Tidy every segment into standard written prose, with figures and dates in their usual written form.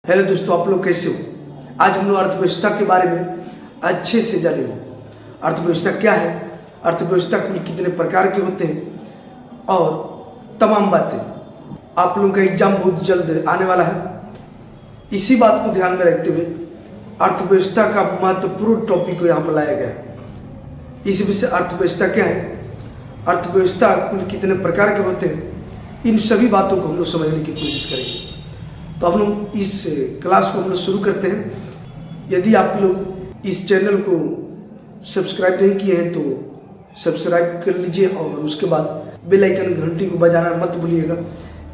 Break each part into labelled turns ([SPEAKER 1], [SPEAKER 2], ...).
[SPEAKER 1] Hello दोस्तों, आप लोग कैसे हो। आज हम लोग अर्थव्यवस्था के बारे में अच्छे से जानेंगे। अर्थव्यवस्था क्या है, अर्थव्यवस्था कुल कितने प्रकार के होते हैं और तमाम बातें। आप लोगों का एग्जाम बहुत जल्द आने वाला है। इसी बात को ध्यान में रखते हुए अर्थव्यवस्था का महत्वपूर्ण टॉपिक को यहाँ पर लाया गया है। इस विषय अर्थव्यवस्था क्या है, अर्थव्यवस्था कुल कितने प्रकार के होते हैं, इन सभी बातों को हम लोग समझने की कोशिश करेंगे। तो हम लोग इस क्लास को हम लोग शुरू करते हैं। यदि आप लोग इस चैनल को सब्सक्राइब नहीं किए हैं तो सब्सक्राइब कर लीजिए और उसके बाद बेल आइकन घंटी को बजाना मत भूलिएगा,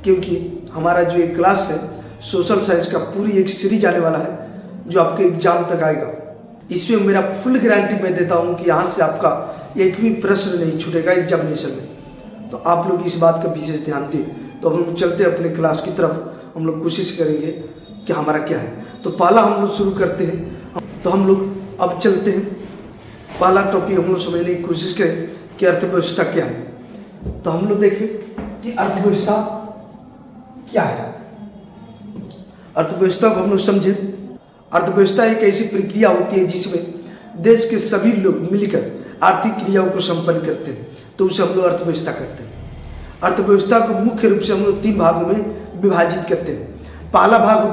[SPEAKER 1] क्योंकि हमारा जो एक क्लास है सोशल साइंस का पूरी एक सीरीज आने वाला है जो आपके एग्जाम तक आएगा। इसमें मेरा फुल गारंटी मैं देता हूँ कि यहाँ से आपका एक भी प्रश्न नहीं छूटेगा एग्जामिनेशन में। तो आप लोग इस बात का विशेष ध्यान दें। तो हम लोग चलते हैं अपने क्लास की तरफ। हम लोग कोशिश करेंगे कि हमारा क्या है। तो पहला हम लोग शुरू करते हैं। तो हम लोग अब चलते हैं, पहला टॉपिक हम लोग समझने की कोशिश करें कि अर्थव्यवस्था क्या है। तो हम लोग देखें कि अर्थव्यवस्था क्या है। अर्थव्यवस्था को हम लोग समझें। अर्थव्यवस्था एक ऐसी प्रक्रिया होती है जिसमें देश के सभी लोग मिलकर आर्थिक क्रियाओं को संपन्न करते हैं, तो उसे हम लोग अर्थव्यवस्था करते हैं। अर्थव्यवस्था को मुख्य रूप से हम लोग 3 भागों में विभाजित करते हैं। पहला भाग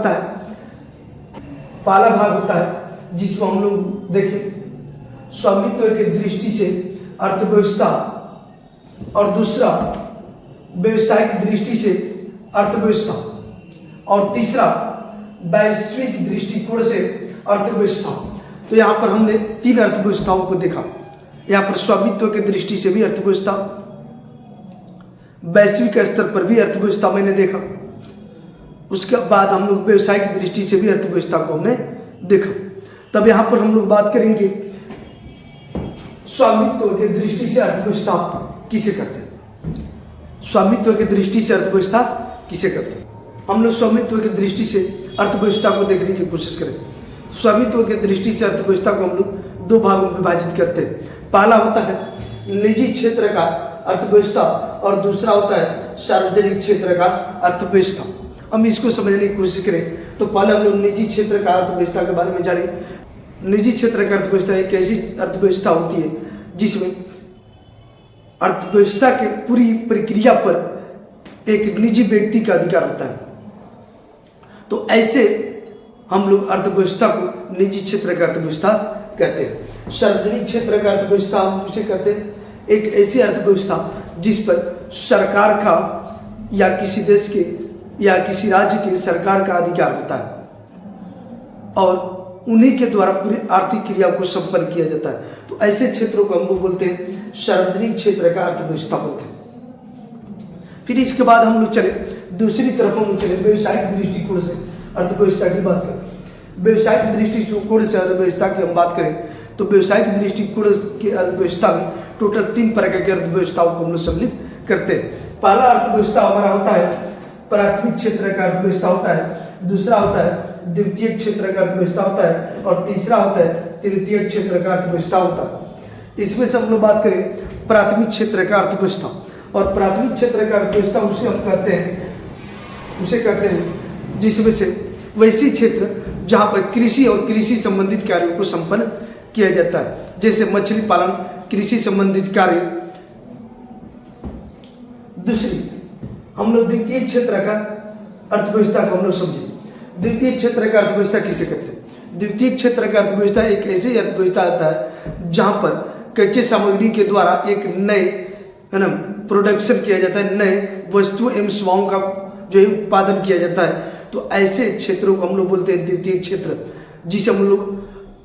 [SPEAKER 1] होता है जिसको हम लोग देखें स्वामित्व के दृष्टि से अर्थव्यवस्था, और दूसरा व्यवसायिक दृष्टि से अर्थव्यवस्था, और तीसरा वैश्विक दृष्टिकोण से अर्थव्यवस्था। तो यहाँ पर हमने 3 अर्थव्यवस्थाओं को देखा। यहाँ पर स्वामित्व के दृष्टि से भी अर्थव्यवस्था, वैश्विक स्तर पर भी अर्थव्यवस्था मैंने देखा, उसके बाद हम लोग व्यवसायिक दृष्टि से भी अर्थव्यवस्था को हमने देखा। तब यहाँ पर हम लोग बात करेंगे स्वामित्व के दृष्टि से अर्थव्यवस्था किसे करते हैं। स्वामित्व के दृष्टि से अर्थव्यवस्था किसे करते हैं। हम लोग स्वामित्व की दृष्टि से अर्थव्यवस्था को देखने की कोशिश करें। स्वामित्व की दृष्टि से अर्थव्यवस्था को हम लोग 2 भागों में विभाजित करते हैं। पहला होता है निजी क्षेत्र का अर्थव्यवस्था और दूसरा होता है सार्वजनिक क्षेत्र का अर्थव्यवस्था। हम इसको समझने की कोशिश करें तो पहले हम लोग निजी क्षेत्र का अर्थव्यवस्था के बारे में जाने। निजी क्षेत्र का अर्थव्यवस्था एक ऐसी अर्थव्यवस्था होती है जिसमें अर्थव्यवस्था के पूरी प्रक्रिया पर एक निजी व्यक्ति का अधिकार होता है। तो ऐसे हम लोग अर्थव्यवस्था को निजी क्षेत्र का अर्थव्यवस्था कहते हैं। सार्वजनिक क्षेत्र का अर्थव्यवस्था हम उसे कहते हैं एक ऐसी अर्थव्यवस्था जिस पर सरकार का या किसी देश के या किसी राज्य के सरकार का अधिकार होता है और उन्हीं के द्वारा पूरी आर्थिक क्रिया को संपन्न किया जाता है। तो ऐसे क्षेत्रों को हम लोग बोलते हैं सार्वजनिक क्षेत्र का अर्थव्यवस्था बोलते हैं। फिर इसके बाद हम लोग चले दूसरी तरफ, हम लोग चले व्यवसायिक दृष्टिकोण से अर्थव्यवस्था की बात करें। व्यवसायिक दृष्टिकोण से अर्थव्यवस्था की हम बात करें तो व्यवसायिक दृष्टिकोण की अर्थव्यवस्था में टोटल 3 प्रकार की अर्थव्यवस्थाओं को हम लोग सम्मिलित करते हैं। पहला अर्थव्यवस्था हमारा होता है प्राथमिक क्षेत्र का अर्थव्यवस्था होता है, दूसरा होता है द्वितीय क्षेत्र का अर्थव्यवस्था होता है और तीसरा होता है तृतीय क्षेत्र का अर्थव्यवस्था होता है। इसमें से हम लोग बात करें प्राथमिक क्षेत्र का अर्थव्यवस्था। और प्राथमिक क्षेत्र का अर्थव्यवस्था उसे हम कहते हैं जिसमें से वैसी क्षेत्र जहाँ पर कृषि और कृषि संबंधित कार्यों को संपन्न किया जाता है, जैसे मछली पालन, कृषि संबंधित कार्य। दूसरी हम लोग द्वितीय क्षेत्र का अर्थव्यवस्था को हम लोग समझें। द्वितीय क्षेत्र का अर्थव्यवस्था किसे कहते हैं। द्वितीय क्षेत्र का अर्थव्यवस्था एक ऐसी अर्थव्यवस्था आता है जहां पर कच्चे सामग्री के द्वारा एक नए प्रोडक्शन किया जाता है, नए वस्तु एवं सेवाओं का जो है उत्पादन किया जाता है। तो ऐसे क्षेत्रों को हम लोग बोलते हैं द्वितीय क्षेत्र, जिसे हम लोग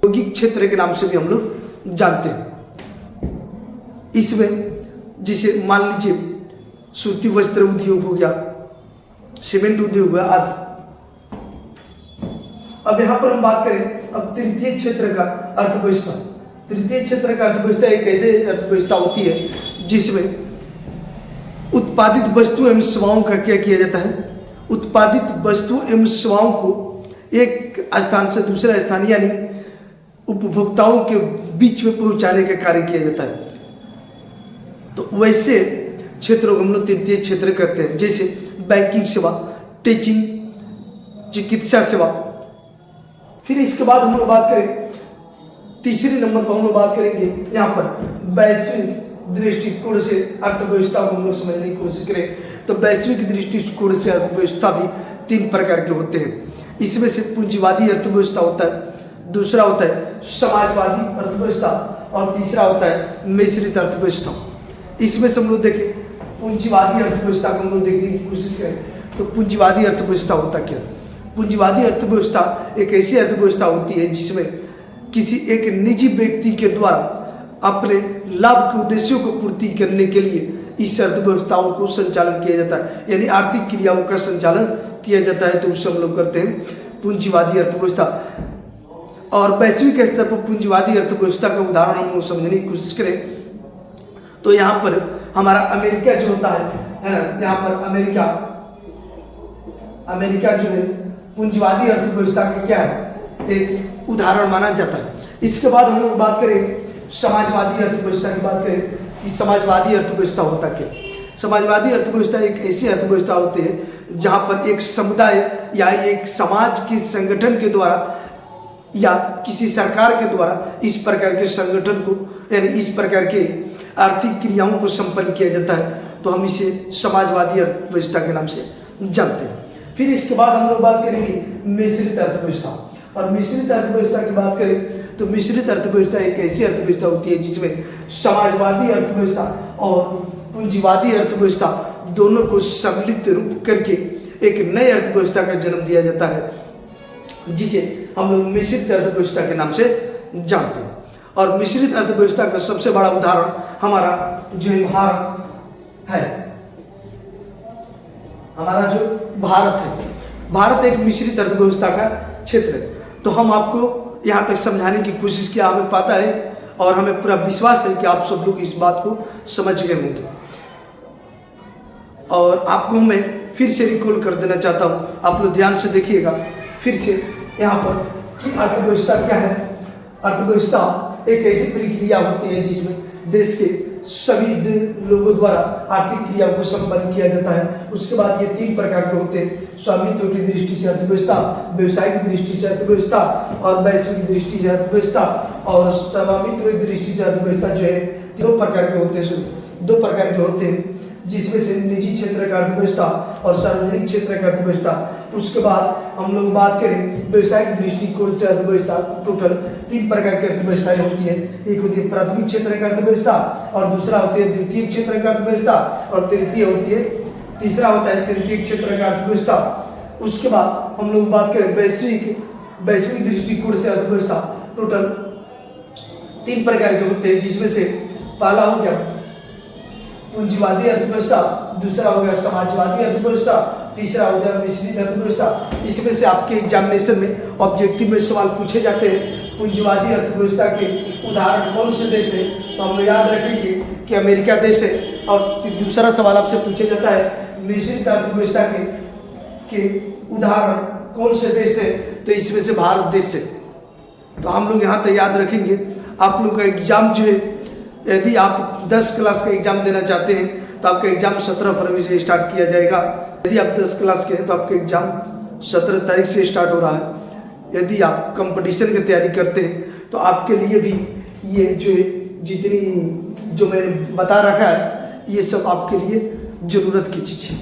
[SPEAKER 1] औद्योगिक क्षेत्र के नाम से भी हम लोग जानते हैं। इसमें जिसे मान लीजिए सूती वस्त्र उद्योग हो गया, सीमेंट उद्योग हो गया आदि। अब यहाँ पर हम बात करें अब तृतीय क्षेत्र का अर्थव्यवस्था। तृतीय क्षेत्र का अर्थव्यवस्था एक ऐसे अर्थव्यवस्था होती है जिसमें उत्पादित वस्तु एवं सेवाओं का क्या किया जाता है। उत्पादित वस्तु एवं सेवाओं को एक स्थान से दूसरे स्थान यानी उपभोक्ताओं के बीच में पहुंचाने का कार्य किया जाता है। तो वैसे क्षेत्रों को हम लोग तृतीय क्षेत्र कहते हैं, जैसे बैंकिंग सेवा, टीचिंग, चिकित्सा सेवा। फिर इसके बाद हम लोग बात करें, तीसरे नंबर पर हम लोग बात करेंगे यहाँ पर वैश्विक दृष्टिकोण से अर्थव्यवस्था को हम लोग समझने की कोशिश करें। तो वैश्विक दृष्टिकोण से अर्थव्यवस्था भी 3 प्रकार के होते हैं। इसमें से पूंजीवादी अर्थव्यवस्था होता है, दूसरा होता है समाजवादी अर्थव्यवस्था और तीसरा होता है मिश्रित अर्थव्यवस्था। इसमें से हम लोग देखें पूंजीवादी अर्थव्यवस्था को हम लोग देखने की कोशिश करें। तो पूंजीवादी अर्थव्यवस्था होता क्या? पूंजीवादी अर्थव्यवस्था एक ऐसी अर्थव्यवस्था होती है जिसमें किसी एक निजी व्यक्ति के द्वारा अपने लाभ के उद्देश्यों को पूर्ति करने के लिए इस अर्थव्यवस्थाओं को संचालन किया जाता है, यानी आर्थिक क्रियाओं का संचालन किया जाता है। तो उससे हम लोग करते हैं पूंजीवादी अर्थव्यवस्था। और वैश्विक स्तर पर पूंजीवादी अर्थव्यवस्था का उदाहरण हम लोग समझने की कोशिश करें तो यहाँ पर हमारा अमेरिका जो होता है ना, यहाँ पर अमेरिका जो है पूंजीवादी अर्थव्यवस्था का क्या है, एक उदाहरण माना जाता है। इसके बाद हम लोग बात करें समाजवादी अर्थव्यवस्था की बात करें कि समाजवादी अर्थव्यवस्था होता क्या? समाजवादी अर्थव्यवस्था एक ऐसी अर्थव्यवस्था होती है जहाँ पर एक समुदाय या एक समाज के संगठन के द्वारा या किसी सरकार के द्वारा इस प्रकार के संगठन को यानी इस प्रकार के आर्थिक क्रियाओं को संपन्न किया जाता है। तो हम इसे समाजवादी अर्थव्यवस्था के नाम से जानते हैं। फिर इसके बाद हम लोग बात करेंगे मिश्रित अर्थव्यवस्था। और मिश्रित अर्थव्यवस्था की बात करें तो मिश्रित अर्थव्यवस्था एक ऐसी अर्थव्यवस्था होती है जिसमें समाजवादी अर्थव्यवस्था और पूंजीवादी अर्थव्यवस्था दोनों को सम्मिलित रूप करके एक नई अर्थव्यवस्था का जन्म दिया जाता है, जिसे हम लोग मिश्रित अर्थव्यवस्था के नाम से जानते हैं। और मिश्रित अर्थव्यवस्था का सबसे बड़ा उदाहरण हमारा जो भारत है, हमारा जो भारत है, भारत एक मिश्रित अर्थव्यवस्था का क्षेत्र है। तो हम आपको यहाँ तक समझाने की कोशिश किया, हमें पता है और हमें पूरा विश्वास है कि आप सब लोग इस बात को समझ गए होंगे। और आपको मैं फिर से रिकॉल कर देना चाहता हूँ, आप लोग ध्यान से देखिएगा फिर से यहाँ पर कि अर्थव्यवस्था क्या है। अर्थव्यवस्था एक ऐसी प्रक्रिया होती है जिसमें देश के सभी लोगों द्वारा आर्थिक क्रियाओं को संपन्न किया जाता है। उसके बाद ये 3 प्रकार के होते हैं, स्वामित्व की दृष्टि से अर्थव्यवस्था, व्यवसायिक दृष्टि से अर्थव्यवस्था और वैश्विक दृष्टि से अर्थव्यवस्था। और स्वामित्व की दृष्टि से अर्थव्यवस्था जो है 2 प्रकार के होते हैं, 2 प्रकार के होते हैं, जिसमें से निजी क्षेत्र का अर्थव्यवस्था और सार्वजनिक क्षेत्र का अर्थव्यवस्था। उसके बाद हम लोग बात करें व्यवसायिक दृष्टिकोण से अर्थव्यवस्था, टोटल 3 प्रकार की अर्थव्यवस्थाएं होती है। एक होती है प्राथमिक क्षेत्र का अर्थव्यवस्था और दूसरा होती है द्वितीय क्षेत्र का अर्थव्यवस्था और तीसरा होता है तृतीय क्षेत्र का अर्थव्यवस्था। उसके बाद हम लोग बात करें वैश्विक दृष्टिकोण से अर्थव्यवस्था, टोटल 3 प्रकार के होते हैं, जिसमें से पहला हो गया पूंजीवादी अर्थव्यवस्था, दूसरा हो गया समाजवादी अर्थव्यवस्था, तीसरा हो गया मिश्रित अर्थव्यवस्था। इसमें से आपके एग्जामिनेशन में ऑब्जेक्टिव में सवाल पूछे जाते हैं पूंजीवादी अर्थव्यवस्था के उदाहरण कौन से देश है, तो हम याद रखेंगे कि अमेरिका देश है। और दूसरा सवाल आपसे पूछा जाता है मिश्रित अर्थव्यवस्था के उदाहरण कौन से देश है, तो इसमें से भारत देश है। तो हम लोग यहाँ तक याद रखेंगे। आप लोग का एग्जाम जो है, यदि आप 10 क्लास का एग्जाम देना चाहते हैं तो आपका एग्जाम 17 फरवरी से स्टार्ट किया जाएगा। यदि आप 10 क्लास के हैं तो आपका एग्जाम 17 तारीख से स्टार्ट हो रहा है। यदि आप कंपटीशन की तैयारी करते हैं तो आपके लिए भी ये जो जितनी जो मैंने बता रखा है ये सब आपके लिए ज़रूरत की चीज़ है।